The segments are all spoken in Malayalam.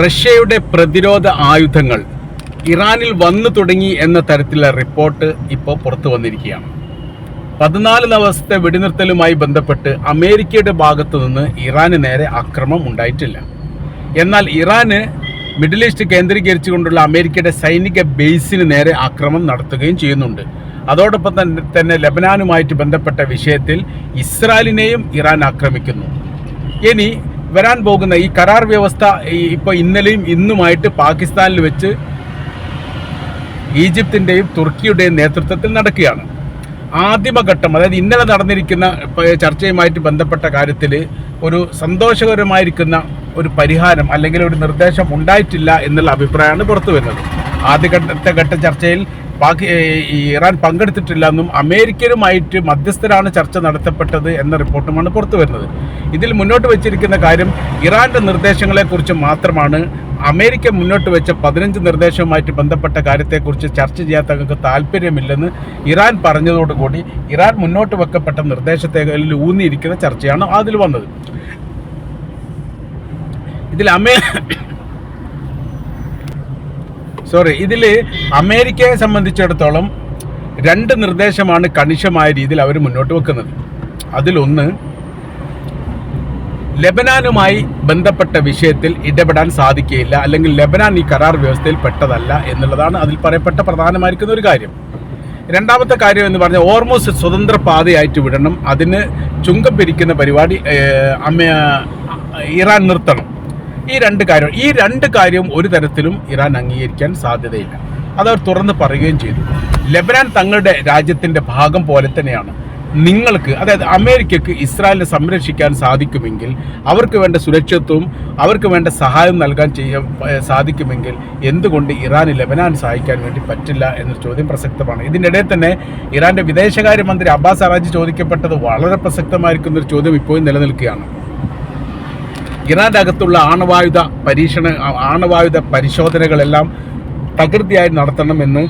റഷ്യയുടെ പ്രതിരോധ ആയുധങ്ങൾ ഇറാനിൽ വന്നു തുടങ്ങി എന്ന തരത്തിലുള്ള റിപ്പോർട്ട് ഇപ്പോൾ പുറത്തു വന്നിരിക്കുകയാണ്. 14 ദിവസത്തെ വെടിനിർത്തലുമായി ബന്ധപ്പെട്ട് അമേരിക്കയുടെ ഭാഗത്തു നിന്ന് ഇറാന് നേരെ ആക്രമണം ഉണ്ടായിട്ടില്ല. എന്നാൽ ഇറാന് മിഡിൽ ഈസ്റ്റ് കേന്ദ്രീകരിച്ചുകൊണ്ടുള്ള അമേരിക്കയുടെ സൈനിക ബേസിന് നേരെ ആക്രമണം നടത്തുകയും ചെയ്യുന്നുണ്ട്. അതോടൊപ്പം തന്നെ ലെബനാനുമായിട്ട് ബന്ധപ്പെട്ട വിഷയത്തിൽ ഇസ്രായേലിനെയും ഇറാൻ ആക്രമിക്കുന്നു. ഇനി വരാൻ പോകുന്ന ഈ കരാർ വ്യവസ്ഥ ഇപ്പോൾ ഇന്നലെയും ഇന്നുമായിട്ട് പാകിസ്ഥാനിൽ വെച്ച് ഈജിപ്തിൻ്റെയും തുർക്കിയുടെയും നേതൃത്വത്തിൽ നടക്കുകയാണ്. ആദ്യമഘട്ടം, അതായത് ഇന്നലെ നടന്നിരിക്കുന്ന ചർച്ചയുമായിട്ട് ബന്ധപ്പെട്ട കാര്യത്തിൽ ഒരു സന്തോഷകരമായിരിക്കുന്ന ഒരു പരിഹാരം അല്ലെങ്കിൽ ഒരു നിർദ്ദേശം ഉണ്ടായിട്ടില്ല എന്നുള്ള അഭിപ്രായമാണ് പുറത്തു വരുന്നത്. ആദ്യഘട്ട ചർച്ചയിൽ ഇറാൻ പങ്കെടുത്തിട്ടില്ല എന്നും അമേരിക്കയുമായിട്ട് മധ്യസ്ഥരാണ് ചർച്ച നടത്തപ്പെട്ടത് എന്ന റിപ്പോർട്ടുമാണ് പുറത്തു വരുന്നത്. ഇതിൽ മുന്നോട്ട് വെച്ചിരിക്കുന്ന കാര്യം ഇറാന്റെ നിർദ്ദേശങ്ങളെക്കുറിച്ച് മാത്രമാണ്. അമേരിക്ക മുന്നോട്ട് വെച്ച 15 നിർദ്ദേശവുമായിട്ട് ബന്ധപ്പെട്ട കാര്യത്തെക്കുറിച്ച് ചർച്ച ചെയ്യാൻ തങ്ങൾക്ക് താല്പര്യമില്ലെന്ന് ഇറാൻ പറഞ്ഞതോടുകൂടി ഇറാൻ മുന്നോട്ട് വെക്കപ്പെട്ട നിർദ്ദേശത്തിൽ ഊന്നിയിരിക്കുന്ന ചർച്ചയാണ് അതിൽ വന്നത്. ഇതിൽ അമേരിക്കയെ സംബന്ധിച്ചിടത്തോളം 2 നിർദ്ദേശമാണ് കണിശമായ രീതിയിൽ അവർ മുന്നോട്ട് വെക്കുന്നത്. അതിലൊന്ന്, ലെബനാനുമായി ബന്ധപ്പെട്ട വിഷയത്തിൽ ഇടപെടാൻ സാധിക്കുകയില്ല, അല്ലെങ്കിൽ ലെബനാൻ ഈ കരാർ വ്യവസ്ഥയിൽ പെട്ടതല്ല എന്നുള്ളതാണ് അതിൽ പറയപ്പെട്ട പ്രധാനമായിരിക്കുന്ന ഒരു കാര്യം. രണ്ടാമത്തെ കാര്യം എന്ന് പറഞ്ഞാൽ ഓർമോസ് സ്വതന്ത്ര പാതയായിട്ട് വിടണം, അതിന് ചുങ്കം പിരിക്കുന്ന പരിപാടി ഇറാൻ നിർത്തണം. ഈ രണ്ട് കാര്യം ഒരു തരത്തിലും ഇറാൻ അംഗീകരിക്കാൻ സാധ്യതയില്ല. അതവർ തുറന്ന് പറയുകയും ചെയ്തു. ലെബനാൻ തങ്ങളുടെ രാജ്യത്തിൻ്റെ ഭാഗം പോലെ തന്നെയാണ്. നിങ്ങൾക്ക്, അതായത് അമേരിക്കക്ക് ഇസ്രായേലിനെ സംരക്ഷിക്കാൻ സാധിക്കുമെങ്കിൽ, അവർക്ക് വേണ്ട സുരക്ഷിതത്വവും അവർക്ക് വേണ്ട സഹായം നൽകാൻ സാധിക്കുമെങ്കിൽ എന്തുകൊണ്ട് ഇറാന് ലെബനാൻ സഹായിക്കാൻ വേണ്ടി പറ്റില്ല എന്നൊരു ചോദ്യം പ്രസക്തമാണ്. ഇതിനിടയിൽ തന്നെ ഇറാന്റെ വിദേശകാര്യമന്ത്രി അബ്ബാസ് അറാജി ചോദിക്കപ്പെട്ടത് വളരെ പ്രസക്തമായിരിക്കുന്ന ഒരു ചോദ്യം ഇപ്പോഴും നിലനിൽക്കുകയാണ്. ഇറാന്റെ അകത്തുള്ള ആണവായുധ പരിശോധനകളെല്ലാം തകൃതിയായി നടത്തണമെന്ന്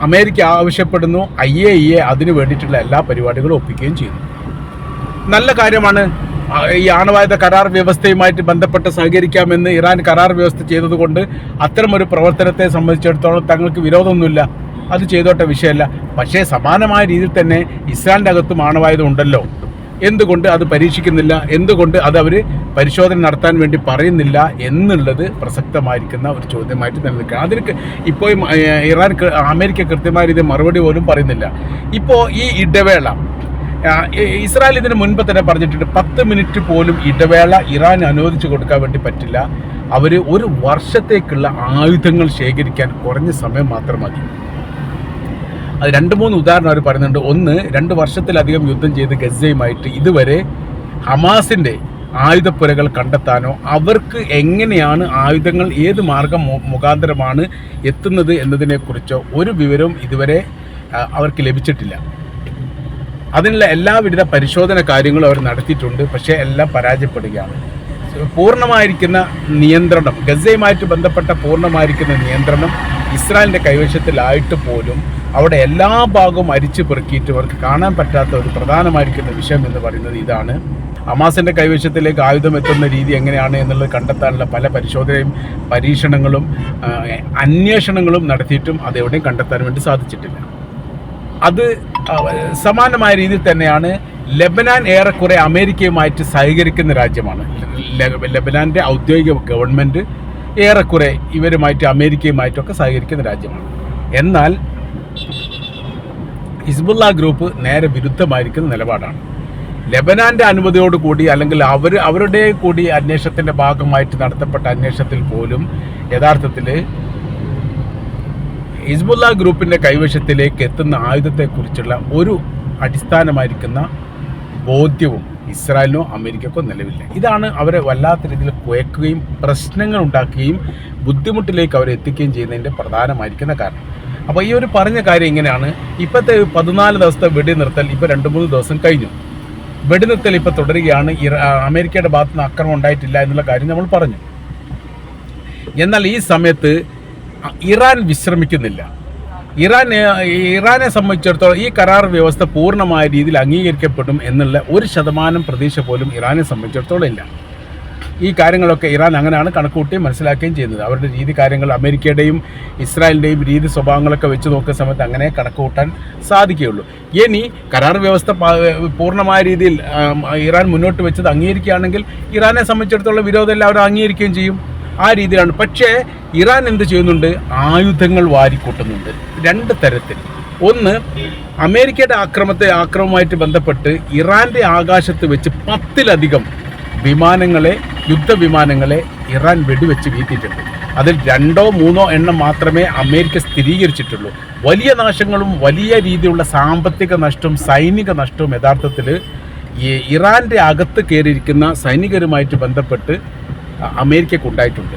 അമേരിക്ക ആവശ്യപ്പെടുന്നു. IAEA അതിനു വേണ്ടിയിട്ടുള്ള എല്ലാ പരിപാടികളും ഒപ്പിക്കുകയും ചെയ്യുന്നു. നല്ല കാര്യമാണ്. ഈ ആണവായുധ കരാർ വ്യവസ്ഥയുമായിട്ട് ബന്ധപ്പെട്ട് സഹകരിക്കാമെന്ന് ഇറാൻ കരാർ വ്യവസ്ഥ ചെയ്തതുകൊണ്ട് അത്തരമൊരു പ്രവർത്തനത്തെ സംബന്ധിച്ചിടത്തോളം തങ്ങൾക്ക് വിരോധമൊന്നുമില്ല, അത് ചെയ്തോട്ടെ, വിഷയമല്ല. പക്ഷേ സമാനമായ രീതിയിൽ തന്നെ ഇസ്രായേലിൻ്റെ അകത്തും ആണവായുധം ഉണ്ടല്ലോ, എന്തുകൊണ്ട് അത് പരീക്ഷിക്കുന്നില്ല, എന്തുകൊണ്ട് അത് അവർ പരിശോധന നടത്താൻ വേണ്ടി പറയുന്നില്ല എന്നുള്ളത് പ്രസക്തമായിരിക്കുന്ന ഒരു ചോദ്യമായിട്ട് നിലനിൽക്കുക. അതിന് ഇപ്പോൾ അമേരിക്ക കൃത്യമായ രീതിയിൽ മറുപടി പോലും പറയുന്നില്ല. ഇപ്പോൾ ഈ ഇടവേള ഇസ്രായേൽ ഇതിന് മുൻപ് തന്നെ പറഞ്ഞിട്ടുണ്ട്, 10 മിനിറ്റ് പോലും ഇടവേള ഇറാൻ അനുവദിച്ചു കൊടുക്കാൻ വേണ്ടി പറ്റില്ല. അവർ 1 വർഷത്തേക്കുള്ള ആയുധങ്ങൾ ശേഖരിക്കാൻ കുറഞ്ഞ സമയം മാത്രം മതി. അത് 2-3 ഉദാഹരണം അവർ പറയുന്നുണ്ട്. ഒന്ന്, 2 വർഷത്തിലധികം യുദ്ധം ചെയ്ത് ഗസയുമായിട്ട് ഇതുവരെ ഹമാസിൻ്റെ ആയുധപ്പുരകൾ കണ്ടെത്താനോ അവർക്ക് എങ്ങനെയാണ് ആയുധങ്ങൾ ഏത് മാർഗം മുഖാന്തരമാണ് എത്തുന്നത് എന്നതിനെക്കുറിച്ചോ ഒരു വിവരവും ഇതുവരെ അവർക്ക് ലഭിച്ചിട്ടില്ല. അതിനുള്ള എല്ലാവിധ പരിശോധന കാര്യങ്ങളും അവർ നടത്തിയിട്ടുണ്ട്, പക്ഷേ എല്ലാം പരാജയപ്പെടുകയാണ്. പൂർണ്ണമായിരിക്കുന്ന നിയന്ത്രണം, ഗസയുമായിട്ട് ബന്ധപ്പെട്ട പൂർണ്ണമായിരിക്കുന്ന നിയന്ത്രണം ഇസ്രായേലിൻ്റെ കൈവശത്തിലായിട്ട് പോലും അവിടെ എല്ലാ ഭാഗവും അരിച്ചു പെറുക്കിയിട്ട് അവർക്ക് കാണാൻ പറ്റാത്ത ഒരു പ്രധാനമായിരിക്കുന്ന വിഷയം എന്ന് പറയുന്നത് ഇതാണ്. ഹമാസിൻ്റെ കൈവശത്തിലേക്ക് ആയുധം എത്തുന്ന രീതി എങ്ങനെയാണ് എന്നുള്ളത് കണ്ടെത്താനുള്ള പല പരിശോധനയും പരീക്ഷണങ്ങളും അന്വേഷണങ്ങളും നടത്തിയിട്ടും അതെവിടെയും കണ്ടെത്താൻ വേണ്ടി സാധിച്ചിട്ടില്ല. അത് സമാനമായ രീതിയിൽ തന്നെയാണ് ലെബനാൻ ഏറെക്കുറെ അമേരിക്കയുമായിട്ട് സഹകരിക്കുന്ന രാജ്യമാണ്. ലെബനാൻ്റെ ഔദ്യോഗിക ഗവൺമെൻറ് ഏറെക്കുറെ ഇവരുമായിട്ട് അമേരിക്കയുമായിട്ടൊക്കെ സഹകരിക്കുന്ന രാജ്യമാണ്. എന്നാൽ ഹിസ്ബുള്ള ഗ്രൂപ്പ് നേരെ വിരുദ്ധമായിരിക്കുന്ന നിലപാടാണ്. ലെബനാൻ്റെ അനുമതിയോടുകൂടി അല്ലെങ്കിൽ അവരുടെ കൂടി അന്വേഷണത്തിൻ്റെ ഭാഗമായിട്ട് നടത്തപ്പെട്ട അന്വേഷണത്തിൽ പോലും യഥാർത്ഥത്തിൽ ഹിസ്ബുള്ള ഗ്രൂപ്പിൻ്റെ കൈവശത്തിലേക്ക് എത്തുന്ന ആയുധത്തെക്കുറിച്ചുള്ള ഒരു അടിസ്ഥാനമായിരിക്കുന്ന ബോധ്യവും ഇസ്രായേലിനോ അമേരിക്കക്കോ നിലവില്ല. ഇതാണ് അവരെ വല്ലാത്ത രീതിയിൽ കുഴക്കുകയും പ്രശ്നങ്ങൾ ഉണ്ടാക്കുകയും ബുദ്ധിമുട്ടിലേക്ക് അവരെ എത്തിക്കുകയും ചെയ്യുന്നതിൻ്റെ പ്രധാനമായിരിക്കുന്ന കാരണം. അപ്പോൾ ഈ ഒരു പറഞ്ഞ കാര്യം ഇങ്ങനെയാണ്. ഇപ്പോഴത്തെ 14 ദിവസത്തെ വെടിനിർത്തൽ ഇപ്പോൾ 2-3 ദിവസം കഴിഞ്ഞു. വെടിനിർത്തൽ ഇപ്പോൾ തുടരുകയാണ്. അമേരിക്കയുടെ ഭാഗത്തു നിന്ന് ആക്രമണം ഉണ്ടായിട്ടില്ല എന്നുള്ള കാര്യം നമ്മൾ പറഞ്ഞു. എന്നാൽ ഈ സമയത്ത് ഇറാൻ വിശ്രമിക്കുന്നില്ല. ഇറാനെ സംബന്ധിച്ചിടത്തോളം ഈ കരാർ വ്യവസ്ഥ പൂർണ്ണമായ രീതിയിൽ അംഗീകരിക്കപ്പെടും എന്നുള്ള 1% പ്രതീക്ഷ പോലും ഇറാനെ സംബന്ധിച്ചിടത്തോളം ഇല്ല. ഈ കാര്യങ്ങളൊക്കെ ഇറാൻ അങ്ങനെയാണ് കണക്കൂട്ടി മനസ്സിലാക്കുകയും ചെയ്യുന്നത്. അവരുടെ രീതി കാര്യങ്ങൾ അമേരിക്കയുടെയും ഇസ്രായേലിൻ്റെയും രീതി സ്വഭാവങ്ങളൊക്കെ വെച്ച് നോക്കുന്ന സമയത്ത് അങ്ങനെ കണക്ക് കൂട്ടാൻ സാധിക്കുകയുള്ളൂ. ഇനി കരാർ വ്യവസ്ഥ പൂർണ്ണമായ രീതിയിൽ ഇറാൻ മുന്നോട്ട് വെച്ചത് അംഗീകരിക്കുകയാണെങ്കിൽ ഇറാനെ സംബന്ധിച്ചിടത്തോളം വിരോധം എല്ലാവരും അംഗീകരിക്കുകയും ചെയ്യും. ആ രീതിയിലാണ്. പക്ഷേ ഇറാൻ എന്ത് ചെയ്യുന്നുണ്ട്? ആയുധങ്ങൾ വാരിക്കൂട്ടുന്നുണ്ട് രണ്ട് തരത്തിൽ. ഒന്ന്, അമേരിക്കയുടെ ആക്രമണവുമായിട്ട് ബന്ധപ്പെട്ട് ഇറാൻ്റെ ആകാശത്ത് വെച്ച് 10-ലധികം യുദ്ധവിമാനങ്ങളെ ഇറാൻ വെടിവെച്ച് വീഴ്ത്തിയിട്ടുണ്ട്. അതിൽ 2-3 എണ്ണം മാത്രമേ അമേരിക്ക സ്ഥിരീകരിച്ചിട്ടുള്ളൂ. വലിയ നാശങ്ങളും വലിയ രീതിയിലുള്ള സാമ്പത്തിക നഷ്ടവും സൈനിക നഷ്ടവും യഥാർത്ഥത്തിൽ ഈ ഇറാൻ്റെ അകത്ത് കയറിയിരിക്കുന്ന സൈനികരുമായിട്ട് ബന്ധപ്പെട്ട് അമേരിക്കക്ക് ഉണ്ടായിട്ടുണ്ട്.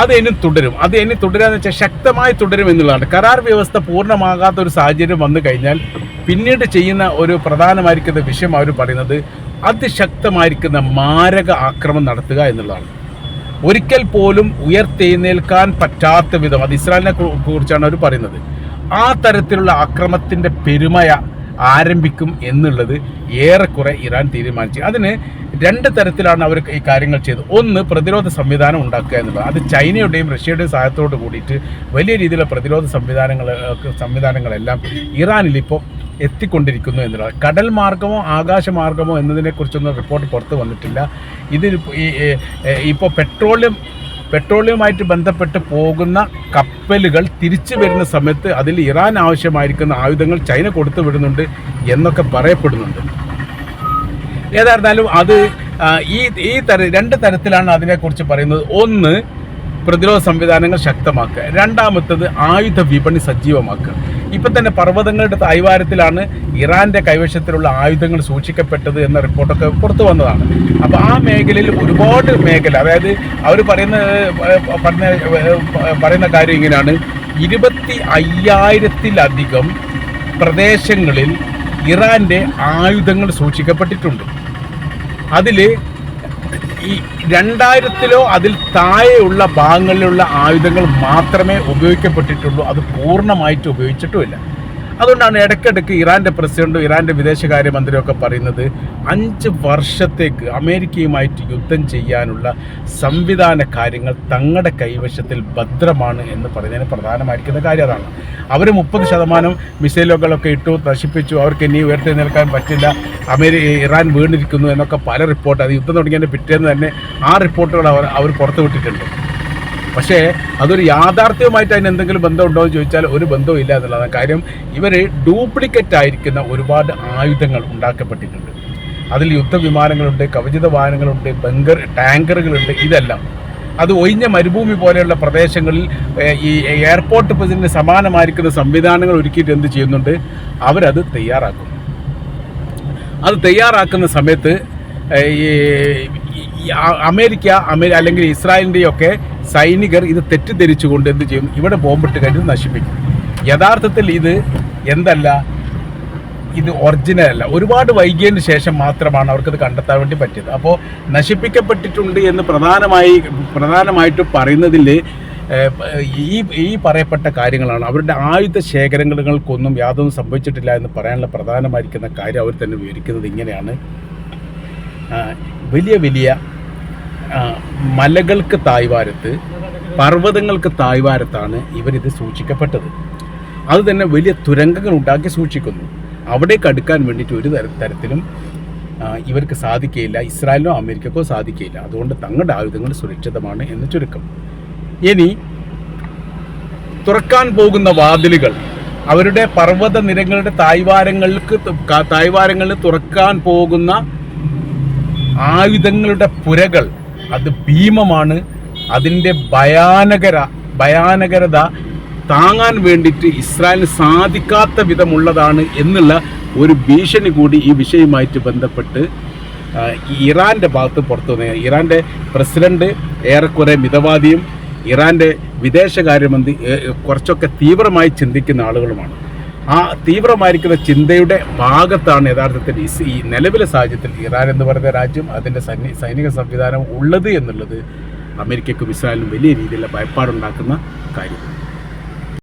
അത് ഇനി തുടരും. അത് ഇനി തുടരാന്ന് വെച്ചാൽ ശക്തമായി തുടരും എന്നുള്ളതാണ്. കരാർ വ്യവസ്ഥ പൂർണ്ണമാകാത്ത ഒരു സാഹചര്യം വന്നു കഴിഞ്ഞാൽ പിന്നീട് ചെയ്യുന്ന ഒരു പ്രധാനമായിരിക്കുന്ന വിഷയം അവർ പറയുന്നത് അതിശക്തമായിരിക്കുന്ന മാരക ആക്രമണം നടത്തുക എന്നുള്ളതാണ്. ഒരിക്കൽ പോലും ഉയർത്തെഴുന്നേൽക്കാൻ പറ്റാത്ത വിധം, അത് ഇസ്രായേലിനെ കുറിച്ചാണ് അവർ പറയുന്നത്, ആ തരത്തിലുള്ള ആക്രമണത്തിൻ്റെ പെരുമയ ആരംഭിക്കും എന്നുള്ളത് ഏറെക്കുറെ ഇറാൻ തീരുമാനിച്ചു. അതിന് 2 തരത്തിലാണ് അവർ ഈ കാര്യങ്ങൾ ചെയ്തത്. ഒന്ന്, പ്രതിരോധ സംവിധാനം ഉണ്ടാക്കുക എന്നുള്ളത്. അത് ചൈനയുടെയും റഷ്യയുടെയും സഹായത്തോട് കൂടിയിട്ട് വലിയ രീതിയിലുള്ള പ്രതിരോധ സംവിധാനങ്ങളെല്ലാം ഇറാനിൽ ഇപ്പോൾ എത്തിക്കൊണ്ടിരിക്കുന്നു എന്നുള്ളത്. കടൽ മാർഗമോ ആകാശമാർഗമോ എന്നതിനെക്കുറിച്ചൊന്നും റിപ്പോർട്ട് പുറത്ത് വന്നിട്ടില്ല. ഇതിൽ ഇപ്പോൾ പെട്രോളിയവുമായിട്ട് ബന്ധപ്പെട്ട് പോകുന്ന കപ്പലുകൾ തിരിച്ചു വരുന്ന സമയത്ത് അതിൽ ഇറാൻ ആവശ്യമായിരിക്കുന്ന ആയുധങ്ങൾ ചൈന കൊടുത്തു വിടുന്നുണ്ട് എന്നൊക്കെ പറയപ്പെടുന്നുണ്ട്. ഏതായിരുന്നാലും അത് ഈ 2 തരത്തിലാണ് അതിനെക്കുറിച്ച് പറയുന്നത്. ഒന്ന്, പ്രതിരോധ സംവിധാനങ്ങൾ ശക്തമാക്കുക. രണ്ടാമത്തത്, ആയുധ വിപണി സജീവമാക്കുക. ഇപ്പം തന്നെ പർവ്വതങ്ങളുടെ തായ്വാരത്തിലാണ് ഇറാൻ്റെ കൈവശത്തിലുള്ള ആയുധങ്ങൾ സൂക്ഷിക്കപ്പെട്ടത് എന്ന റിപ്പോർട്ടൊക്കെ പുറത്തു വന്നതാണ്. അപ്പോൾ ആ മേഖലയിൽ ഒരുപാട് മേഖല, അതായത് അവർ പറയുന്ന കാര്യം ഇങ്ങനെയാണ്: 25,000-ലധികം പ്രദേശങ്ങളിൽ ഇറാൻ്റെ ആയുധങ്ങൾ സൂക്ഷിക്കപ്പെട്ടിട്ടുണ്ട്. അതിൽ ഈ 2000-ലോ അതിൽ താഴെയുള്ള ഭാഗങ്ങളിലുള്ള ആയുധങ്ങൾ മാത്രമേ ഉപയോഗിക്കപ്പെട്ടിട്ടുള്ളൂ. അത് പൂർണ്ണമായിട്ട് ഉപയോഗിച്ചിട്ടുമില്ല. അതുകൊണ്ടാണ് ഇടയ്ക്കിടയ്ക്ക് ഇറാൻ്റെ പ്രസിഡന്റും ഇറാൻ്റെ വിദേശകാര്യമന്ത്രിയും ഒക്കെ പറയുന്നത് 5 വർഷത്തേക്ക് അമേരിക്കയുമായിട്ട് യുദ്ധം ചെയ്യാനുള്ള സംവിധാന കാര്യങ്ങൾ തങ്ങളുടെ കൈവശത്തിൽ ഭദ്രമാണ് എന്ന് പറയുന്നതിന് പ്രധാനമായിരിക്കുന്ന കാര്യം അതാണ്. അവർ 30% മിസൈലുകളൊക്കെ ഇട്ടു നശിപ്പിച്ചു, അവർക്ക് ഇനി ഉയർത്തെഴുന്നേൽക്കാൻ പറ്റില്ല, ഇറാൻ വീണിരിക്കുന്നു എന്നൊക്കെ പല റിപ്പോർട്ട്, അത് യുദ്ധം തുടങ്ങിയതിൻ്റെ പിറ്റേന്ന് തന്നെ ആ റിപ്പോർട്ടുകൾ അവർ പുറത്തുവിട്ടിട്ടുണ്ട്. പക്ഷേ അതൊരു യാഥാർത്ഥ്യവുമായിട്ട് അതിന് എന്തെങ്കിലും ബന്ധമുണ്ടോ എന്ന് ചോദിച്ചാൽ ഒരു ബന്ധവും ഇല്ല എന്നുള്ളതാണ് കാര്യം. ഇവർ ഡ്യൂപ്ലിക്കേറ്റ് ആയിരിക്കുന്ന ഒരുപാട് ആയുധങ്ങൾ ഉണ്ടാക്കപ്പെട്ടിട്ടുണ്ട്. അതിൽ യുദ്ധവിമാനങ്ങളുണ്ട്, കവചിത വാഹനങ്ങളുണ്ട്, ടാങ്കറുകളുണ്ട്. ഇതെല്ലാം അത് ഒഴിഞ്ഞ മരുഭൂമി പോലെയുള്ള പ്രദേശങ്ങളിൽ ഈ എയർപോർട്ട് ഇതിന് സമാനമായിരിക്കുന്ന സംവിധാനങ്ങൾ ഒരുക്കിയിട്ട് എന്ത് ചെയ്യുന്നുണ്ട്? അവരത് തയ്യാറാക്കുന്നു. അത് തയ്യാറാക്കുന്ന സമയത്ത് അമേരിക്ക അല്ലെങ്കിൽ ഇസ്രായേലിൻ്റെയൊക്കെ സൈനികർ ഇത് തെറ്റിദ്ധരിച്ചുകൊണ്ട് എന്ത് ചെയ്യും? ഇവിടെ ബോംബിട്ട് കഴിഞ്ഞ് നശിപ്പിക്കും. യഥാർത്ഥത്തിൽ ഇത് ഇത് ഒറിജിനൽ അല്ല. ഒരുപാട് വൈകിയതിന് ശേഷം മാത്രമാണ് അവർക്കത് കണ്ടെത്താൻ വേണ്ടി പറ്റിയത്. അപ്പോൾ നശിപ്പിക്കപ്പെട്ടിട്ടുണ്ട് എന്ന് പ്രധാനമായിട്ട് പറയുന്നതിൽ ഈ പറയപ്പെട്ട കാര്യങ്ങളാണ്. അവരുടെ ആയുധ ശേഖരങ്ങൾക്കൊന്നും യാതൊന്നും സംഭവിച്ചിട്ടില്ല എന്ന് പറയാനുള്ള പ്രധാനമായിരിക്കുന്ന കാര്യം അവർ തന്നെ വിവരിക്കുന്നത് ഇങ്ങനെയാണ്: വലിയ വലിയ മലകൾക്ക് തായ്വാരത്ത്, പർവ്വതങ്ങൾക്ക് തായ്വാരത്താണ് ഇവരിത് സൂക്ഷിക്കപ്പെട്ടത്. അത് തന്നെ വലിയ തുരങ്കങ്ങൾ ഉണ്ടാക്കി സൂക്ഷിക്കുന്നു. അവിടേക്ക് അടുക്കാൻ വേണ്ടിയിട്ട് ഒരു തരത്തിലും ഇവർക്ക് സാധിക്കുകയില്ല, ഇസ്രായേലിനോ അമേരിക്കക്കോ സാധിക്കുകയില്ല. അതുകൊണ്ട് തങ്ങളുടെ ആയുധങ്ങൾ സുരക്ഷിതമാണ് എന്ന് ചുരുക്കം. ഇനി തുറക്കാൻ പോകുന്ന വാതിലുകൾ, അവരുടെ പർവ്വത നിരകളുടെ തായ്വാരങ്ങളിൽ തുറക്കാൻ പോകുന്ന ആയുധങ്ങളുടെ പുരകൾ, അത് ഭീമമാണ്. അതിൻ്റെ ഭയാനകരത താങ്ങാൻ വേണ്ടിയിട്ട് ഇസ്രായേലിന് സാധിക്കാത്ത വിധമുള്ളതാണ് എന്നുള്ള ഒരു ഭീഷണി കൂടി ഈ വിഷയവുമായിട്ട് ബന്ധപ്പെട്ട് ഇറാൻ്റെ ഭാഗത്ത് പുറത്തു വന്നു. ഇറാൻ്റെ പ്രസിഡന്റ് ഏറെക്കുറെ മിതവാദിയും ഇറാൻ്റെ വിദേശകാര്യമന്ത്രി കുറച്ചൊക്കെ തീവ്രമായി ചിന്തിക്കുന്ന ആളുകളുമാണ്. ആ തീവ്രമായിരിക്കുന്ന ചിന്തയുടെ ഭാഗത്താണ് യഥാർത്ഥത്തിൽ ഈ നിലവിലെ സാഹചര്യത്തിൽ ഇറാൻ എന്ന് പറയുന്ന രാജ്യം, അതിൻ്റെ സൈനിക സംവിധാനം ഉള്ളത് എന്നുള്ളത് അമേരിക്കയ്ക്കും ഇസ്രായേലിനും വലിയ രീതിയിലുള്ള ഭയപ്പാടുണ്ടാക്കുന്ന കാര്യം.